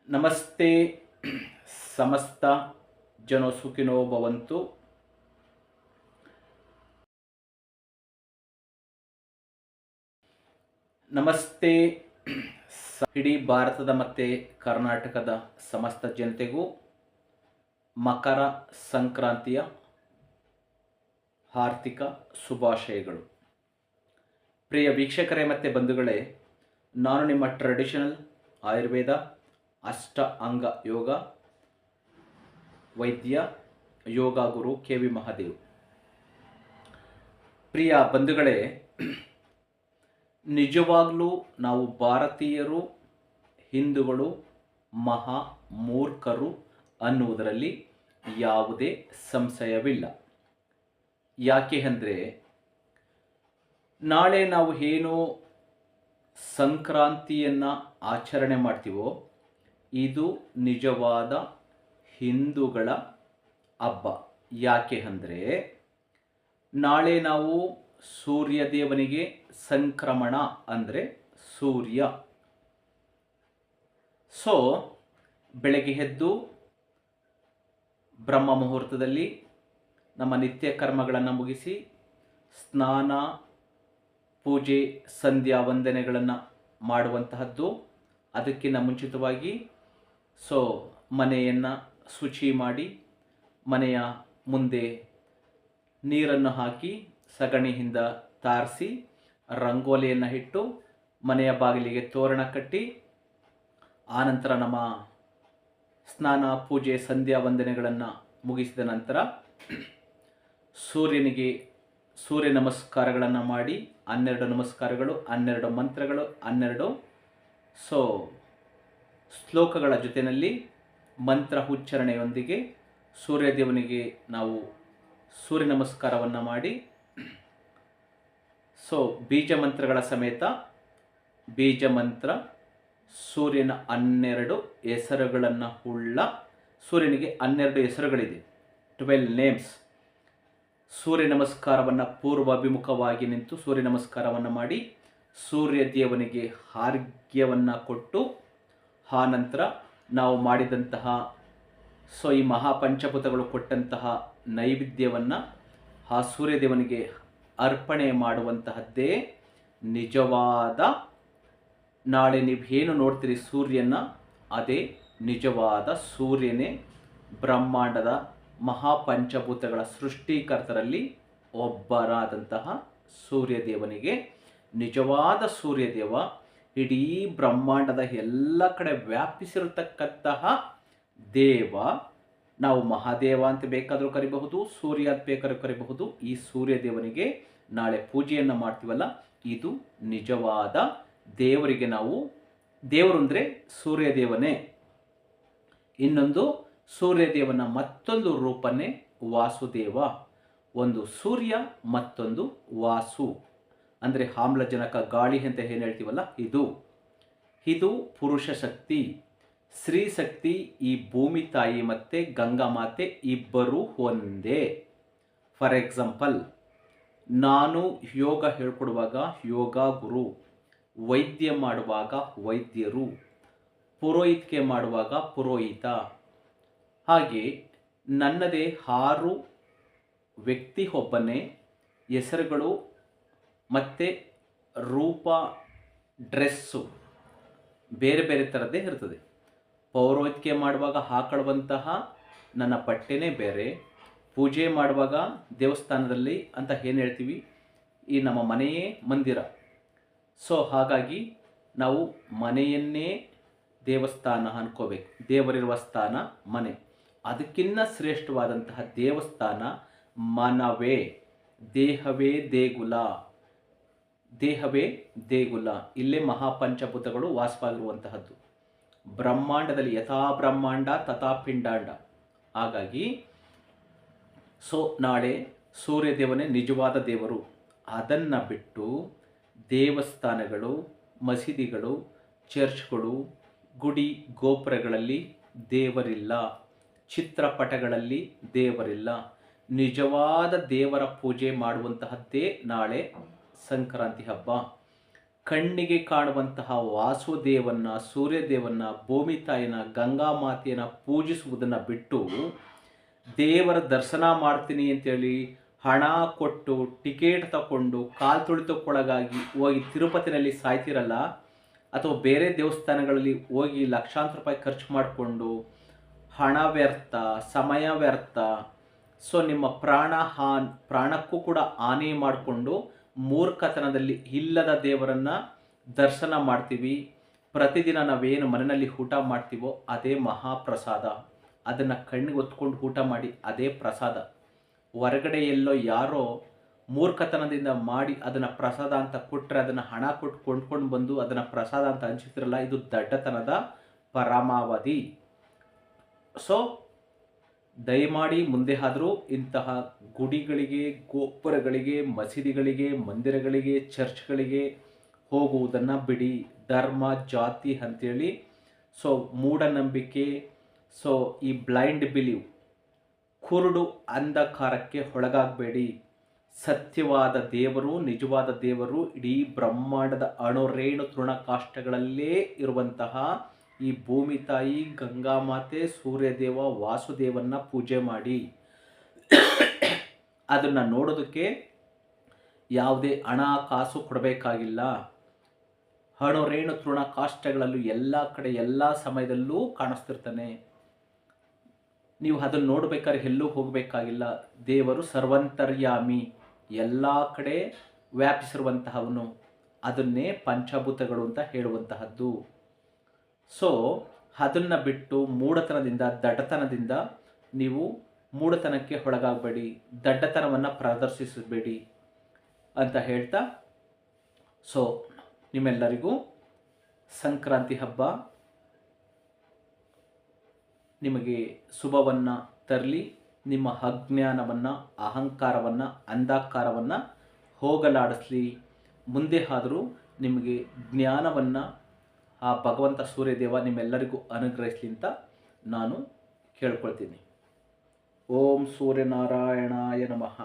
ನಮಸ್ತೆ ಸಮಸ್ತ ಜನ ಸುಖಿನೋ ಭವಂತು. ನಮಸ್ತೆ ಇಡೀ ಭಾರತದ ಮತ್ತು ಕರ್ನಾಟಕದ ಸಮಸ್ತ ಜನತೆಗೂ ಮಕರ ಸಂಕ್ರಾಂತಿಯ ಆರ್ಥಿಕ ಶುಭಾಶಯಗಳು. ಪ್ರಿಯ ವೀಕ್ಷಕರೇ ಮತ್ತು ಬಂಧುಗಳೇ, ನಾನು ನಿಮ್ಮ ಟ್ರೆಡಿಷನಲ್ ಆಯುರ್ವೇದ ಅಷ್ಟ ಅಂಗ ಯೋಗ ವೈದ್ಯ ಯೋಗ ಗುರು ಕೆ.ವಿ. ಮಹಾದೇವ್. ಪ್ರಿಯ ಬಂಧುಗಳೇ, ನಿಜವಾಗ್ಲೂ ನಾವು ಭಾರತೀಯರು ಹಿಂದೂಗಳು ಮಹಾ ಮೂರ್ಖರು ಅನ್ನುವುದರಲ್ಲಿ ಯಾವುದೇ ಸಂಶಯವಿಲ್ಲ. ಯಾಕೆ ಅಂದರೆ, ನಾಳೆ ನಾವು ಏನು ಸಂಕ್ರಾಂತಿಯನ್ನು ಆಚರಣೆ ಮಾಡ್ತೀವೋ ಇದು ನಿಜವಾದ ಹಿಂದೂಗಳ ಹಬ್ಬ. ಯಾಕೆ ಅಂದರೆ, ನಾಳೆ ನಾವು ಸೂರ್ಯ ದೇವನಿಗೆ ಸಂಕ್ರಮಣ ಅಂದರೆ ಸೂರ್ಯ. ಬೆಳಗ್ಗೆ ಎದ್ದು ಬ್ರಹ್ಮ ಮುಹೂರ್ತದಲ್ಲಿ ನಮ್ಮ ನಿತ್ಯ ಕರ್ಮಗಳನ್ನು ಮುಗಿಸಿ ಸ್ನಾನ ಪೂಜೆ ಸಂಧ್ಯಾ ವಂದನೆಗಳನ್ನು ಮಾಡುವಂತಹದ್ದು. ಅದಕ್ಕಿಂತ ಮುಂಚಿತವಾಗಿ ಮನೆಯನ್ನು ಶುಚಿ ಮಾಡಿ ಮನೆಯ ಮುಂದೆ ನೀರನ್ನು ಹಾಕಿ ಸಗಣಿಯಿಂದ ತಾರಿಸಿ ರಂಗೋಲಿಯನ್ನು ಇಟ್ಟು ಮನೆಯ ಬಾಗಿಲಿಗೆ ತೋರಣ ಕಟ್ಟಿ, ಆನಂತರ ನಮ್ಮ ಸ್ನಾನ ಪೂಜೆ ಸಂಧ್ಯಾ ವಂದನೆಗಳನ್ನು ಮುಗಿಸಿದ ನಂತರ ಸೂರ್ಯನಿಗೆ ಸೂರ್ಯ ನಮಸ್ಕಾರಗಳನ್ನು ಮಾಡಿ 12 ನಮಸ್ಕಾರಗಳು, 12 ಮಂತ್ರಗಳು, 12 ಶ್ಲೋಕಗಳ ಜೊತೆಯಲ್ಲಿ ಮಂತ್ರ ಉಚ್ಚಾರಣೆಯೊಂದಿಗೆ ಸೂರ್ಯದೇವನಿಗೆ ನಾವು ಸೂರ್ಯ ನಮಸ್ಕಾರವನ್ನು ಮಾಡಿ ಬೀಜ ಮಂತ್ರಗಳ ಸಮೇತ ಬೀಜ ಮಂತ್ರ ಸೂರ್ಯನ 12 ಹೆಸರುಗಳನ್ನು ಉಳ್ಳ, ಸೂರ್ಯನಿಗೆ 12 ಹೆಸರುಗಳಿದೆ, 12 ನೇಮ್ಸ್. ಸೂರ್ಯ ನಮಸ್ಕಾರವನ್ನು ಪೂರ್ವಾಭಿಮುಖವಾಗಿ ನಿಂತು ಸೂರ್ಯ ನಮಸ್ಕಾರವನ್ನು ಮಾಡಿ ಸೂರ್ಯ ದೇವನಿಗೆ ಆರ್ಘ್ಯವನ್ನು ಕೊಟ್ಟು, ಆ ನಂತರ ನಾವು ಮಾಡಿದಂತಹ ಈ ಮಹಾಪಂಚಭೂತಗಳು ಕೊಟ್ಟಂತಹ ನೈವೇದ್ಯವನ್ನು ಆ ಸೂರ್ಯದೇವನಿಗೆ ಅರ್ಪಣೆ ಮಾಡುವಂತಹದ್ದೇ ನಿಜವಾದ, ನಾಳೆ ನೀವೇನು ನೋಡ್ತೀರಿ ಸೂರ್ಯನ, ಅದೇ ನಿಜವಾದ ಸೂರ್ಯನೇ. ಬ್ರಹ್ಮಾಂಡದ ಮಹಾಪಂಚಭೂತಗಳ ಸೃಷ್ಟಿಕರ್ತರಲ್ಲಿ ಒಬ್ಬರಾದಂತಹ ಸೂರ್ಯದೇವನಿಗೆ, ನಿಜವಾದ ಸೂರ್ಯದೇವ ಇಡೀ ಬ್ರಹ್ಮಾಂಡದ ಎಲ್ಲ ಕಡೆ ವ್ಯಾಪಿಸಿರತಕ್ಕಂತಹ ದೇವ. ನಾವು ಮಹಾದೇವ ಅಂತ ಬೇಕಾದರೂ ಕರಿಬಹುದು, ಸೂರ್ಯ ಅಂತ ಬೇಕಾದ್ರೂ ಕರಿಬಹುದು. ಈ ಸೂರ್ಯ ದೇವನಿಗೆ ನಾಳೆ ಪೂಜೆಯನ್ನು ಮಾಡ್ತೀವಲ್ಲ, ಇದು ನಿಜವಾದ ದೇವರಿಗೆ ನಾವು, ದೇವರು ಅಂದರೆ ಸೂರ್ಯದೇವನೇ. ಇನ್ನೊಂದು ಸೂರ್ಯದೇವನ ಮತ್ತೊಂದು ರೂಪನೇ ವಾಸುದೇವ. ಒಂದು ಸೂರ್ಯ ಮತ್ತೊಂದು ವಾಸು ಅಂದರೆ ಆಮ್ಲಜನಕ ಗಾಳಿ ಅಂತ ಏನು ಹೇಳ್ತೀವಲ್ಲ, ಇದು ಪುರುಷ ಶಕ್ತಿ. ಸ್ತ್ರೀ ಶಕ್ತಿ ಈ ಭೂಮಿ ತಾಯಿ ಮತ್ತು ಗಂಗಾ ಮಾತೆ ಇಬ್ಬರು ಒಂದೇ. ಫಾರ್ ಎಕ್ಸಾಂಪಲ್, ನಾನು ಯೋಗ ಹೇಳ್ಕೊಡುವಾಗ ಯೋಗ ಗುರು, ವೈದ್ಯ ಮಾಡುವಾಗ ವೈದ್ಯರು, ಪುರೋಹಿತಿಕೆ ಮಾಡುವಾಗ ಪುರೋಹಿತ. ಹಾಗೆ ನನ್ನದೇ 6 ವ್ಯಕ್ತಿ ಒಬ್ಬನೇ, ಹೆಸರುಗಳು ಮತ್ತು ರೂಪ, ಡ್ರೆಸ್ಸು ಬೇರೆ ಬೇರೆ ಥರದ್ದೇ ಇರ್ತದೆ. ಪೌರೋಹಿತ್ಯ ಮಾಡುವಾಗ ಹಾಕೊಳ್ಳುವಂತಹ ನನ್ನ ಬಟ್ಟೆನೇ ಬೇರೆ, ಪೂಜೆ ಮಾಡುವಾಗ ದೇವಸ್ಥಾನದಲ್ಲಿ ಅಂತ ಏನು ಹೇಳ್ತೀವಿ, ಈ ನಮ್ಮ ಮನೆಯೇ ಮಂದಿರ. ಹಾಗಾಗಿ ನಾವು ಮನೆಯನ್ನೇ ದೇವಸ್ಥಾನ ಅನ್ಕೋಬೇಕು. ದೇವರಿರುವ ಸ್ಥಾನ ಮನೆ. ಅದಕ್ಕಿಂತ ಶ್ರೇಷ್ಠವಾದಂತಹ ದೇವಸ್ಥಾನ ಮನವೇ. ದೇಹವೇ ದೇಗುಲ, ದೇಹವೇ ದೇಗುಲ. ಇಲ್ಲೇ ಮಹಾಪಂಚಭೂತಗಳು ವಾಸವಾಗಿರುವಂತಹದ್ದು. ಬ್ರಹ್ಮಾಂಡದಲ್ಲಿ ಯಥಾ ಬ್ರಹ್ಮಾಂಡ ತಥಾ ಪಿಂಡಾಂಡ. ಹಾಗಾಗಿ ನಾಳೆ ಸೂರ್ಯದೇವನೇ ನಿಜವಾದ ದೇವರು. ಅದನ್ನು ಬಿಟ್ಟು ದೇವಸ್ಥಾನಗಳು, ಮಸೀದಿಗಳು, ಚರ್ಚ್ಗಳು, ಗುಡಿ ಗೋಪುರಗಳಲ್ಲಿ ದೇವರಿಲ್ಲ, ಚಿತ್ರಪಟಗಳಲ್ಲಿ ದೇವರಿಲ್ಲ. ನಿಜವಾದ ದೇವರ ಪೂಜೆ ಮಾಡುವಂತಹದ್ದೇ ನಾಳೆ ಸಂಕ್ರಾಂತಿ ಹಬ್ಬ. ಕಣ್ಣಿಗೆ ಕಾಣುವಂತಹ ವಾಸುದೇವನ್ನ, ಸೂರ್ಯದೇವನ್ನ, ಭೂಮಿ ತಾಯಿನ, ಗಂಗಾ ಮಾತೆಯನ್ನು ಪೂಜಿಸುವುದನ್ನು ಬಿಟ್ಟು ದೇವರ ದರ್ಶನ ಮಾಡ್ತೀನಿ ಅಂತೇಳಿ ಹಣ ಕೊಟ್ಟು ಟಿಕೆಟ್ ತಗೊಂಡು ಕಾಲು ತುಳಿತಕ್ಕೊಳಗಾಗಿ ಹೋಗಿ ತಿರುಪತಿನಲ್ಲಿ ಸಾಯ್ತಿರಲ್ಲ, ಅಥವಾ ಬೇರೆ ದೇವಸ್ಥಾನಗಳಲ್ಲಿ ಹೋಗಿ ಲಕ್ಷಾಂತರ ರೂಪಾಯಿ ಖರ್ಚು ಮಾಡಿಕೊಂಡು ಹಣ ವ್ಯರ್ಥ, ಸಮಯ ವ್ಯರ್ಥ, ಸೊ ನಿಮ್ಮ ಪ್ರಾಣಕ್ಕೂ ಕೂಡ ಹಾನಿ ಮಾಡಿಕೊಂಡು ಮೂರ್ಖತನದಲ್ಲಿ ಇಲ್ಲದ ದೇವರನ್ನು ದರ್ಶನ ಮಾಡ್ತೀವಿ. ಪ್ರತಿದಿನ ನಾವೇನು ಮನೆಯಲ್ಲಿ ಊಟ ಮಾಡ್ತೀವೋ ಅದೇ ಮಹಾಪ್ರಸಾದ. ಅದನ್ನು ಕಣ್ಣಿಗೆ ಹೊತ್ಕೊಂಡು ಊಟ ಮಾಡಿ, ಅದೇ ಪ್ರಸಾದ. ಹೊರಗಡೆ ಎಲ್ಲೋ ಯಾರೋ ಮೂರ್ಖತನದಿಂದ ಮಾಡಿ ಅದನ್ನು ಪ್ರಸಾದ ಅಂತ ಕೊಟ್ಟರೆ, ಅದನ್ನು ಹಣ ಕೊಟ್ಟು ಕೊಂಡ್ಕೊಂಡು ಬಂದು ಅದನ್ನು ಪ್ರಸಾದ ಅಂತ ಹಂಚುತ್ತಿರಲ್ಲ, ಇದು ದಡ್ಡತನದ ಪರಮಾವಧಿ. ಸೊ ದಯಮಾಡಿ ಮುಂದೆ ಆದರೂ ಇಂತಹ ಗುಡಿಗಳಿಗೆ, ಗೋಪುರಗಳಿಗೆ, ಮಸೀದಿಗಳಿಗೆ, ಮಂದಿರಗಳಿಗೆ, ಚರ್ಚ್ಗಳಿಗೆ ಹೋಗುವುದನ್ನು ಬಿಡಿ. ಧರ್ಮ, ಜಾತಿ ಅಂಥೇಳಿ ಸೊ ಮೂಢನಂಬಿಕೆ, ಸೊ ಈ ಬ್ಲೈಂಡ್ ಬಿಲೀವ್, ಕುರುಡು ಅಂಧಕಾರಕ್ಕೆ ಒಳಗಾಗಬೇಡಿ. ಸತ್ಯವಾದ ದೇವರು, ನಿಜವಾದ ದೇವರು ಇಡೀ ಬ್ರಹ್ಮಾಂಡದ ಅಣುರೇಣು ತೃಣಕಾಷ್ಟಗಳಲ್ಲೇ ಇರುವಂತಹ ಈ ಭೂಮಿ ತಾಯಿ, ಗಂಗಾ ಮಾತೆ, ಸೂರ್ಯದೇವ, ವಾಸುದೇವನ್ನ ಪೂಜೆ ಮಾಡಿ. ಅದನ್ನು ನೋಡೋದಕ್ಕೆ ಯಾವುದೇ ಹಣ ಕಾಸು ಕೊಡಬೇಕಾಗಿಲ್ಲ. ಅಣುರೇಣು ತೃಣಕಾಷ್ಟಗಳಲ್ಲೂ ಎಲ್ಲ ಕಡೆ ಎಲ್ಲ ಸಮಯದಲ್ಲೂ ಕಾಣಿಸ್ತಿರ್ತಾನೆ. ನೀವು ಅದನ್ನು ನೋಡಬೇಕಾದ್ರೆ ಎಲ್ಲೂ ಹೋಗಬೇಕಾಗಿಲ್ಲ. ದೇವರು ಸರ್ವಂತರ್ಯಾಮಿ, ಎಲ್ಲ ಕಡೆ ವ್ಯಾಪಿಸಿರುವಂತಹವನು. ಅದನ್ನೇ ಪಂಚಭೂತಗಳು ಅಂತ ಹೇಳುವಂತಹದ್ದು. ಸೊ ಅದನ್ನು ಬಿಟ್ಟು ಮೂಢತನದಿಂದ, ದಡ್ಡತನದಿಂದ ನೀವು ಮೂಢತನಕ್ಕೆ ಒಳಗಾಗಬೇಡಿ, ದಡ್ಡತನವನ್ನು ಪ್ರದರ್ಶಿಸಬೇಡಿ ಅಂತ ಹೇಳ್ತಾ, ಸೊ ನಿಮ್ಮೆಲ್ಲರಿಗೂ ಸಂಕ್ರಾಂತಿ ಹಬ್ಬ ನಿಮಗೆ ಶುಭವನ್ನು ತರಲಿ. ನಿಮ್ಮ ಅಜ್ಞಾನವನ್ನು, ಅಹಂಕಾರವನ್ನು, ಅಂಧಕಾರವನ್ನು ಹೋಗಲಾಡಿಸಲಿ. ಮುಂದೆ ಆದರೂ ನಿಮಗೆ ಜ್ಞಾನವನ್ನು ಆ ಭಗವಂತ ಸೂರ್ಯದೇವ ನಿಮ್ಮೆಲ್ಲರಿಗೂ ಅನುಗ್ರಹಿಸಲಿ ಅಂತ ನಾನು ಕೇಳ್ಕೊಳ್ತೀನಿ. ಓಂ ಸೂರ್ಯನಾರಾಯಣಾಯ ನಮಃ.